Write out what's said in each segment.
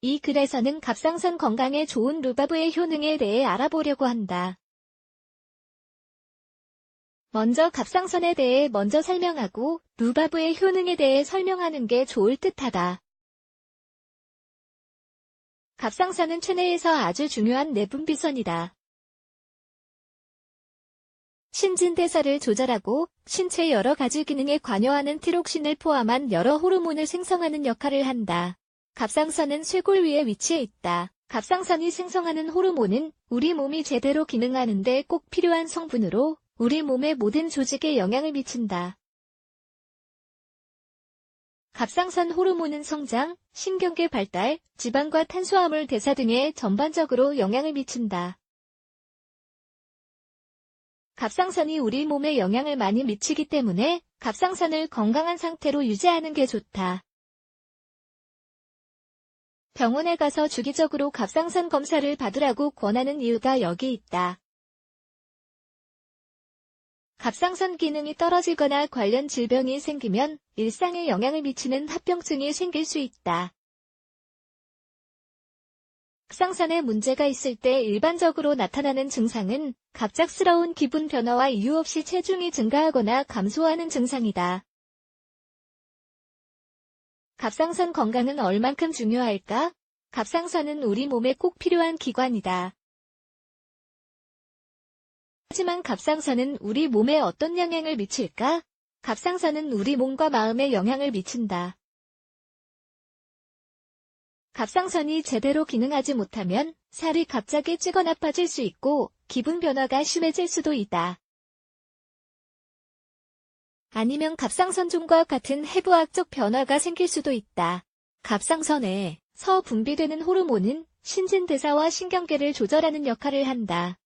이 글에서는 갑상선 건강에 좋은 루바브의 효능에 대해 알아보려고 한다. 먼저 갑상선에 대해 먼저 설명하고 루바브의 효능에 대해 설명하는 게 좋을 듯하다. 갑상선은 체내에서 아주 중요한 내분비선이다. 신진대사를 조절하고 신체 여러 가지 기능에 관여하는 티록신을 포함한 여러 호르몬을 생성하는 역할을 한다. 갑상선은 쇄골 위에 위치해 있다. 갑상선이 생성하는 호르몬은 우리 몸이 제대로 기능하는 데 꼭 필요한 성분으로 우리 몸의 모든 조직에 영향을 미친다. 갑상선 호르몬은 성장, 신경계 발달, 지방과 탄수화물 대사 등에 전반적으로 영향을 미친다. 갑상선이 우리 몸에 영향을 많이 미치기 때문에 갑상선을 건강한 상태로 유지하는 게 좋다. 병원에 가서 주기적으로 갑상선 검사를 받으라고 권하는 이유가 여기 있다. 갑상선 기능이 떨어지거나 관련 질병이 생기면 일상에 영향을 미치는 합병증이 생길 수 있다. 갑상선에 문제가 있을 때 일반적으로 나타나는 증상은 갑작스러운 기분 변화와 이유 없이 체중이 증가하거나 감소하는 증상이다. 갑상선 건강은 얼만큼 중요할까? 갑상선은 우리 몸에 꼭 필요한 기관이다. 하지만 갑상선은 우리 몸에 어떤 영향을 미칠까? 갑상선은 우리 몸과 마음에 영향을 미친다. 갑상선이 제대로 기능하지 못하면 살이 갑자기 찌거나 빠질 수 있고 기분 변화가 심해질 수도 있다. 아니면 갑상선종과 같은 해부학적 변화가 생길 수도 있다. 갑상선에서 분비되는 호르몬은 신진대사와 신경계를 조절하는 역할을 한다.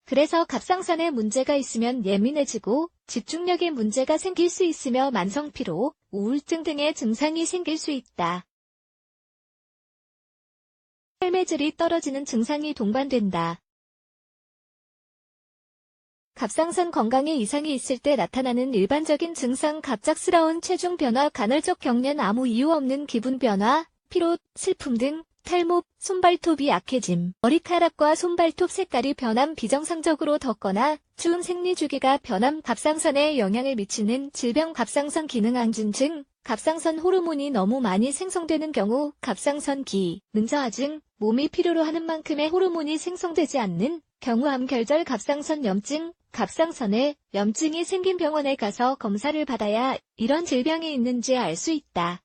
그래서 갑상선에 문제가 있으면 예민해지고 집중력에 문제가 생길 수 있으며 만성피로, 우울증 등의 증상이 생길 수 있다. 삶의 질이 떨어지는 증상이 동반된다. 갑상선 건강에 이상이 있을 때 나타나는 일반적인 증상 갑작스러운 체중 변화, 간헐적 경련, 아무 이유 없는 기분 변화, 피로, 슬픔 등 탈모, 손발톱이 약해짐, 머리카락과 손발톱 색깔이 변함, 비정상적으로 덥거나 추운 생리주기가 변함, 갑상선에 영향을 미치는 질병, 갑상선 기능 항진증, 갑상선 호르몬이 너무 많이 생성되는 경우, 갑상선 기능 저하증, 몸이 필요로 하는 만큼의 호르몬이 생성되지 않는 경우, 암결절, 갑상선 염증, 갑상선에 염증이 생긴 병원에 가서 검사를 받아야 이런 질병이 있는지 알 수 있다.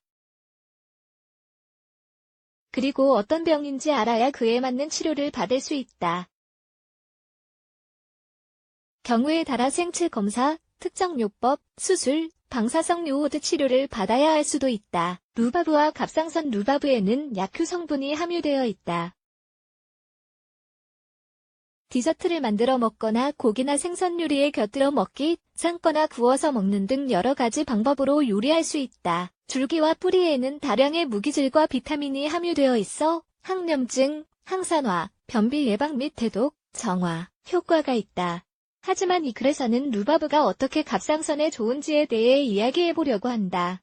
그리고 어떤 병인지 알아야 그에 맞는 치료를 받을 수 있다. 경우에 따라 생체 검사, 특정요법, 수술, 방사성 요오드 치료를 받아야 할 수도 있다. 루바브와 갑상선 루바브에는 약효 성분이 함유되어 있다. 디저트를 만들어 먹거나 고기나 생선 요리에 곁들여 먹기, 삶거나 구워서 먹는 등 여러 가지 방법으로 요리할 수 있다. 줄기와 뿌리에는 다량의 무기질과 비타민이 함유되어 있어 항염증, 항산화, 변비 예방 및 해독, 정화 효과가 있다. 하지만 이 글에서는 루바브가 어떻게 갑상선에 좋은지에 대해 이야기해보려고 한다.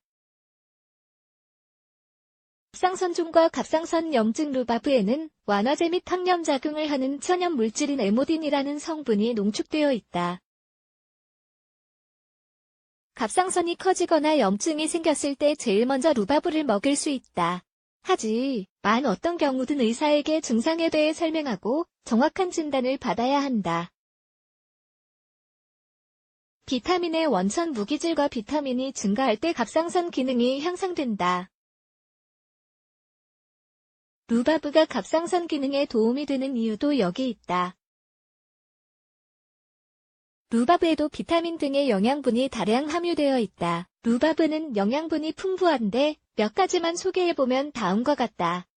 갑상선종과 갑상선 염증 루바브에는 완화제 및 항염작용을 하는 천연 물질인 에모딘이라는 성분이 농축되어 있다. 갑상선이 커지거나 염증이 생겼을 때 제일 먼저 루바브를 먹일 수 있다. 하지만 어떤 경우든 의사에게 증상에 대해 설명하고 정확한 진단을 받아야 한다. 비타민의 원천 무기질과 비타민이 증가할 때 갑상선 기능이 향상된다. 루바브가 갑상선 기능에 도움이 되는 이유도 여기 있다. 루바브에도 비타민 등의 영양분이 다량 함유되어 있다. 루바브는 영양분이 풍부한데 몇 가지만 소개해보면 다음과 같다.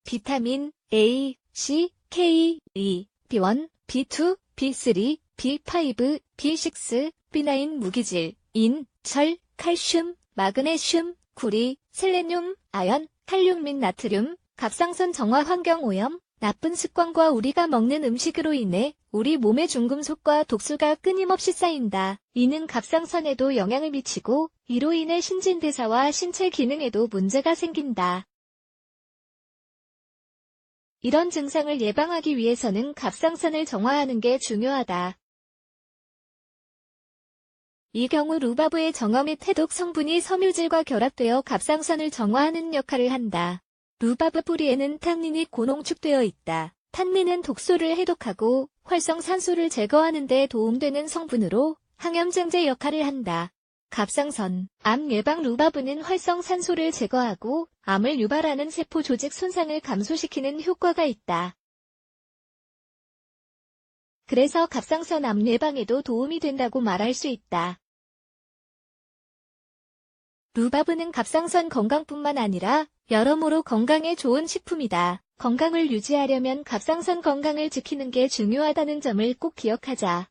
비타민 A, C, K, E, B1, B2, B3, B5, B6, B9 무기질, 인, 철, 칼슘, 마그네슘, 구리, 셀레늄, 아연, 칼륨 및 나트륨, 갑상선 정화 환경 오염, 나쁜 습관과 우리가 먹는 음식으로 인해 우리 몸에 중금속과 독소가 끊임없이 쌓인다. 이는 갑상선에도 영향을 미치고 이로 인해 신진대사와 신체 기능에도 문제가 생긴다. 이런 증상을 예방하기 위해서는 갑상선을 정화하는 게 중요하다. 이 경우 루바브의 정어 및 해독 성분이 섬유질과 결합되어 갑상선을 정화하는 역할을 한다. 루바브 뿌리에는 탄닌이 고농축되어 있다. 탄닌은 독소를 해독하고 활성산소를 제거하는 데 도움되는 성분으로 항염증제 역할을 한다. 갑상선, 암 예방 루바브는 활성산소를 제거하고 암을 유발하는 세포 조직 손상을 감소시키는 효과가 있다. 그래서 갑상선 암 예방에도 도움이 된다고 말할 수 있다. 루바브는 갑상선 건강뿐만 아니라 여러모로 건강에 좋은 식품이다. 건강을 유지하려면 갑상선 건강을 지키는 게 중요하다는 점을 꼭 기억하자.